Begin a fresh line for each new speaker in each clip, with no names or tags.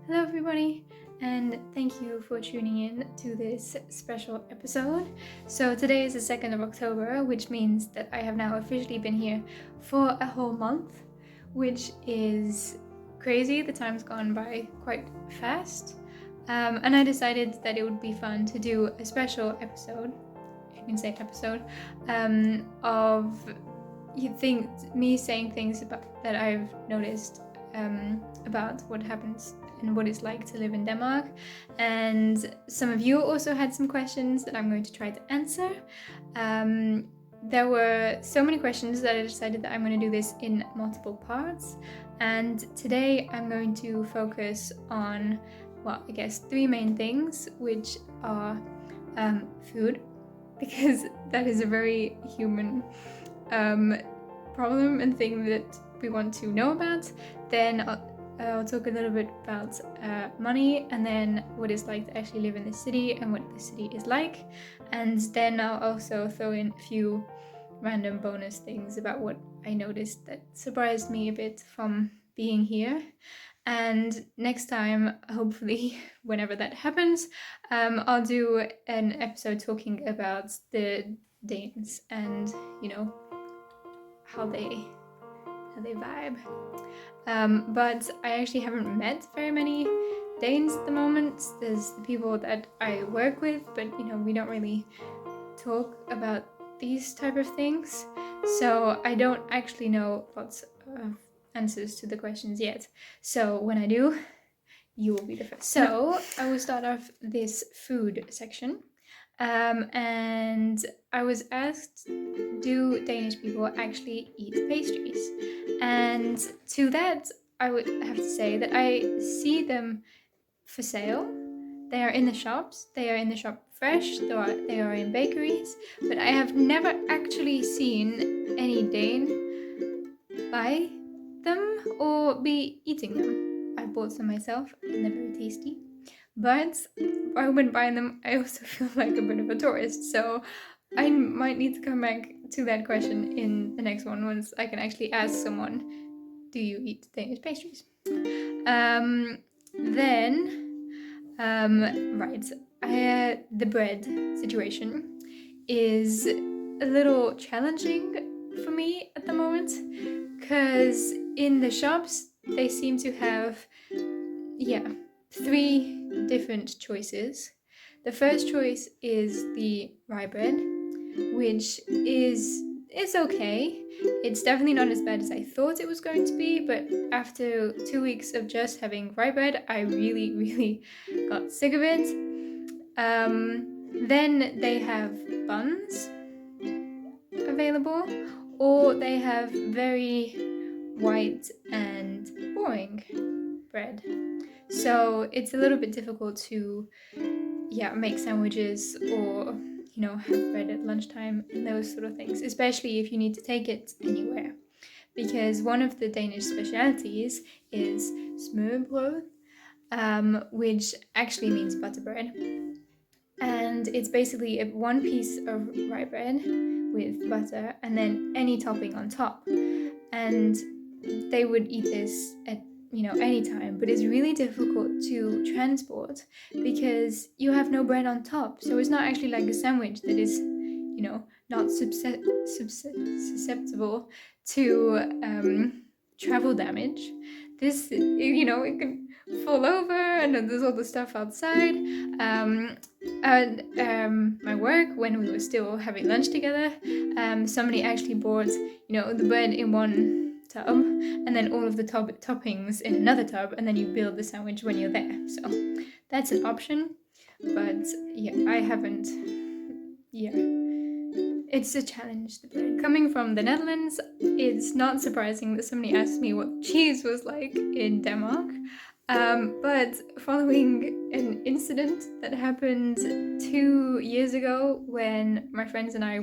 Hello everybody, and thank you for tuning in to this special episode. So today is the 2nd of October, which means that I have now officially been here for a whole month, which is crazy. The time's gone by quite fast. And I decided that it would be fun to do a special episode, if you can say episode, of me saying things that I've noticed about what happens and what it's like to live in Denmark. And some of you also had some questions that I'm going to try to answer. There were so many questions that I decided that I'm going to do this in multiple parts. And today I'm going to focus on, I guess 3 main things, which are food, because that is a very human problem and thing that we want to know about. Then I'll talk a little bit about money, and then what it's like to actually live in the city and what the city is like. And then I'll also throw in a few random bonus things about what I noticed that surprised me a bit from being here. And next time, hopefully, whenever that happens, I'll do an episode talking about the Danes and, how they vibe. But I actually haven't met very many Danes at the moment. There's the people that I work with, but we don't really talk about these type of things. So I don't actually know lots of answers to the questions yet. So when I do, you will be the first. So I will start off this food section. And I was asked, do Danish people actually eat pastries? And to that, I would have to say that I see them for sale. They are in the shops. They are in the shop fresh. They are in bakeries. But I have never actually seen any Dane buy them or be eating them. I bought some myself and they're very tasty. But when buying them, I also feel like a bit of a tourist. So I might need to come back to that question in the next one once I can actually ask someone, do you eat Danish pastries? The bread situation is a little challenging for me at the moment, because in the shops they seem to have 3 different choices. The first choice is the rye bread, which is okay. It's definitely not as bad as I thought it was going to be, but after 2 weeks of just having rye bread, I really, really got sick of it. Then they have buns available, or they have very white and boring bread. So it's a little bit difficult to make sandwiches or have bread at lunchtime and those sort of things, especially if you need to take it anywhere, because one of the Danish specialities is smørbrød, which actually means butter bread, and it's basically 1 piece of rye bread with butter and then any topping on top. And they would eat this at anytime, but it's really difficult to transport because you have no bread on top. So it's not actually like a sandwich that is not susceptible to travel damage. This it can fall over, and then there's all the stuff outside. My work, when we were still having lunch together, somebody actually bought the bread in one tub and then all of the toppings in another tub, and then you build the sandwich when you're there. So that's an option, but I haven't. It's a challenge, the bread. Coming from the Netherlands, it's not surprising that somebody asked me what cheese was like in Denmark. But following an incident that happened 2 years ago when my friends and I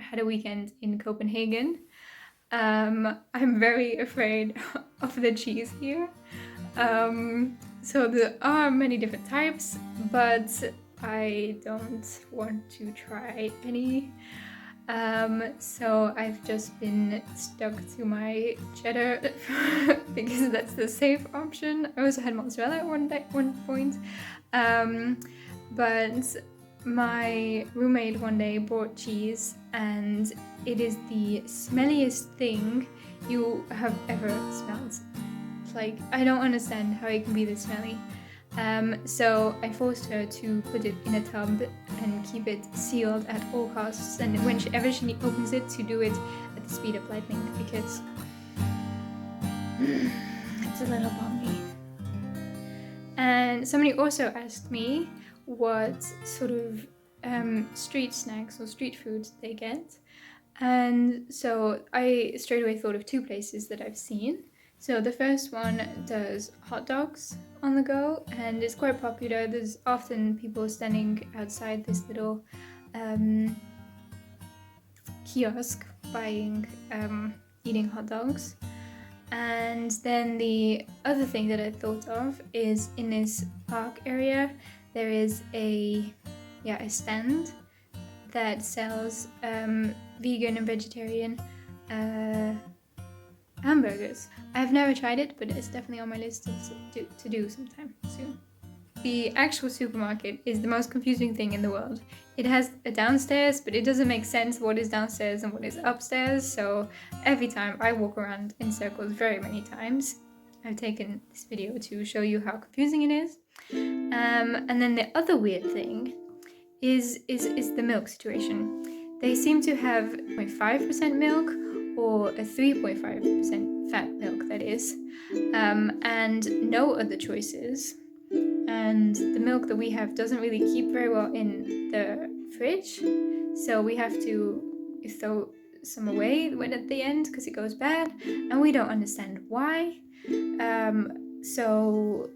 had a weekend in Copenhagen, I'm very afraid of the cheese here. So there are many different types, but I don't want to try any. So I've just been stuck to my cheddar because that's the safe option. I also had mozzarella at one point, but my roommate one day brought cheese, and it is the smelliest thing you have ever smelled. Like, I don't understand how it can be this smelly. So I forced her to put it in a tub and keep it sealed at all costs, and whenever she opens it, to do it at the speed of lightning, because it's a little bumpy. And somebody also asked me what sort of street snacks or street foods they get, and so I straight away thought of two places that I've seen. So the first one does hot dogs on the go, and it's quite popular. There's often people standing outside this little kiosk buying, eating hot dogs. And then the other thing that I thought of is in this park area, there is a stand that sells vegan and vegetarian hamburgers. I've never tried it, but it's definitely on my list to do sometime soon. The actual supermarket is the most confusing thing in the world. It has a downstairs, but it doesn't make sense what is downstairs and what is upstairs, so every time I walk around in circles very many times. I've taken this video to show you how confusing it is. And then the other weird thing is the milk situation. They seem to have 0.5% milk, or a 3.5% fat milk, that is, and no other choices. And the milk that we have doesn't really keep very well in the fridge, so we have to throw some away when at the end because it goes bad, and we don't understand why. So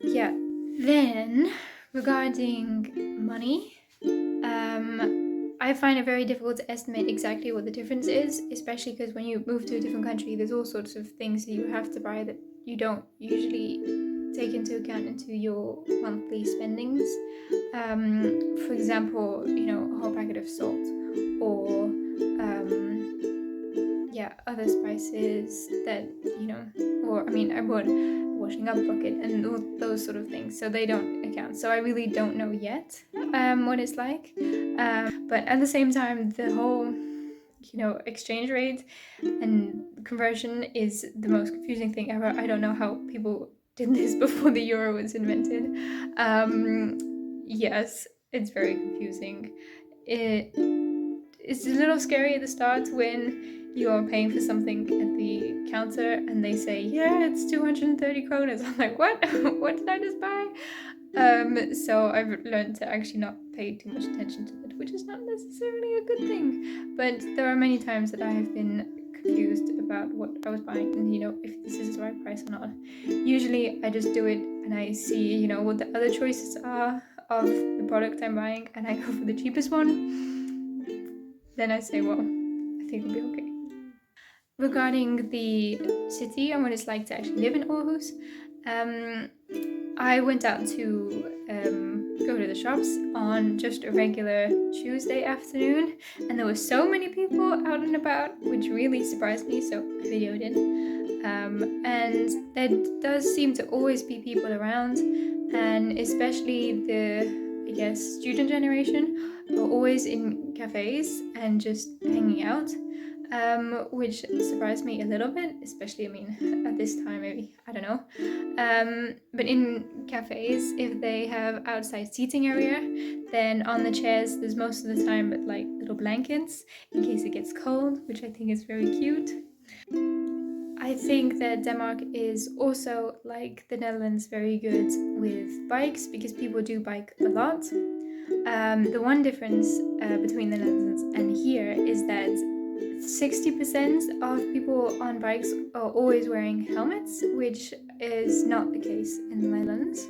yeah. Then regarding money, I find it very difficult to estimate exactly what the difference is, especially because when you move to a different country, there's all sorts of things that you have to buy that you don't usually take into account into your monthly spendings. For example, a whole packet of salt, or other spices that, or I bought a washing up bucket and all those sort of things, so they don't account. So I really don't know yet what it's like. But at the same time, the whole exchange rate and conversion is the most confusing thing ever. I don't know how people did this before the euro was invented. Yes, it's very confusing. It's a little scary at the start when you are paying for something at the counter and they say, yeah, it's 230 kronas. I'm like, what? What did I just buy? So I've learned to actually not pay too much attention to it, which is not necessarily a good thing. But there are many times that I have been confused about what I was buying and, if this is the right price or not. Usually I just do it and I see, what the other choices are of the product I'm buying, and I go for the cheapest one. Then I say, well, I think it'll be okay. Regarding the city and what it's like to actually live in Aarhus, I went out to go to the shops on just a regular Tuesday afternoon, and there were so many people out and about, which really surprised me, so I videoed it. And there does seem to always be people around, and especially the, student generation are always in cafes and just hanging out. Which surprised me a little bit, especially, at this time, maybe, I don't know. But in cafes, if they have outside seating area, then on the chairs, there's most of the time but like little blankets in case it gets cold, which I think is very cute. I think that Denmark is also, like the Netherlands, very good with bikes because people do bike a lot. The one difference between the Netherlands and here is that 60% of people on bikes are always wearing helmets, which is not the case in the Netherlands.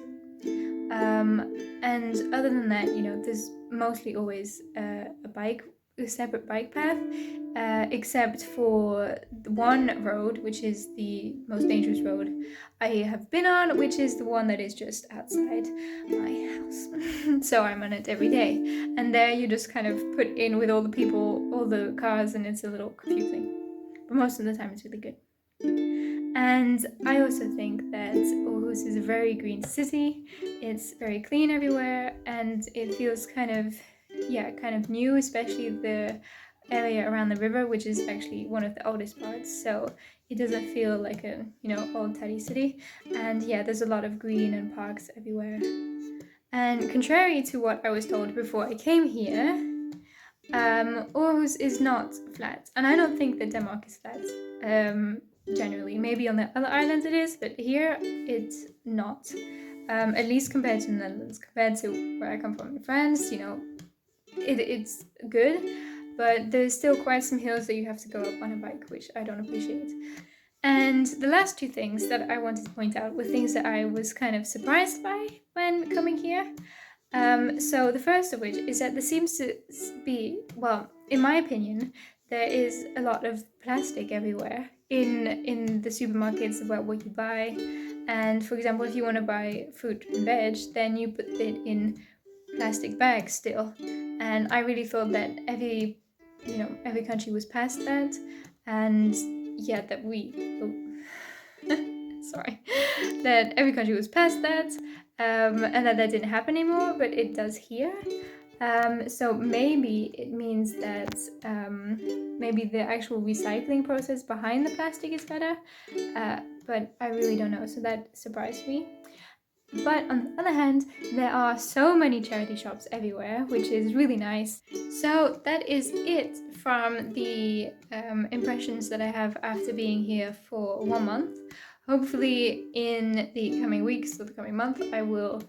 And other than that, there's mostly always a bike a separate bike path, except for one road, which is the most dangerous road I have been on, which is the one that is just outside my house. So I'm on it every day, and there you just kind of put in with all the people, all the cars, and it's a little confusing, but most of the time it's really good. And I also think that Aarhus is a very green city. It's very clean everywhere, and it feels kind of new, especially the area around the river, which is actually one of the oldest parts. So it doesn't feel like a, old tidy city. And yeah, there's a lot of green and parks everywhere. And contrary to what I was told before I came here, Aarhus is not flat, and I don't think that Denmark is flat. Generally, maybe on the other islands it is, but here it's not. At least compared to the Netherlands, compared to where I come from in France, it's good, but there's still quite some hills that you have to go up on a bike, which I don't appreciate. And the last two things that I wanted to point out were things that I was kind of surprised by when coming here. So the first of which is that there seems to be, well, in my opinion, there is a lot of plastic everywhere in the supermarkets about what you buy. And for example, if you want to buy fruit and veg, then you put it in plastic bags still. And I really thought that every country was past that, and yeah, that sorry, that every country was past that, and that didn't happen anymore, but it does here. So maybe it means that maybe the actual recycling process behind the plastic is better, but I really don't know, so that surprised me. But on the other hand, there are so many charity shops everywhere, which is really nice. So that is it from the impressions that I have after being here for 1 month. Hopefully in the coming weeks or the coming month, I will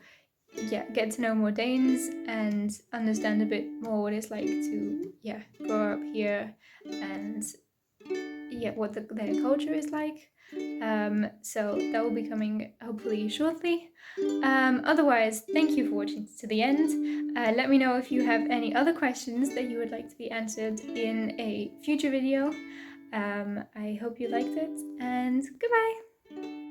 get to know more Danes and understand a bit more what it's like to grow up here and what their culture is like. So that will be coming hopefully shortly. Otherwise, thank you for watching to the end. Let me know if you have any other questions that you would like to be answered in a future video. I hope you liked it, and goodbye!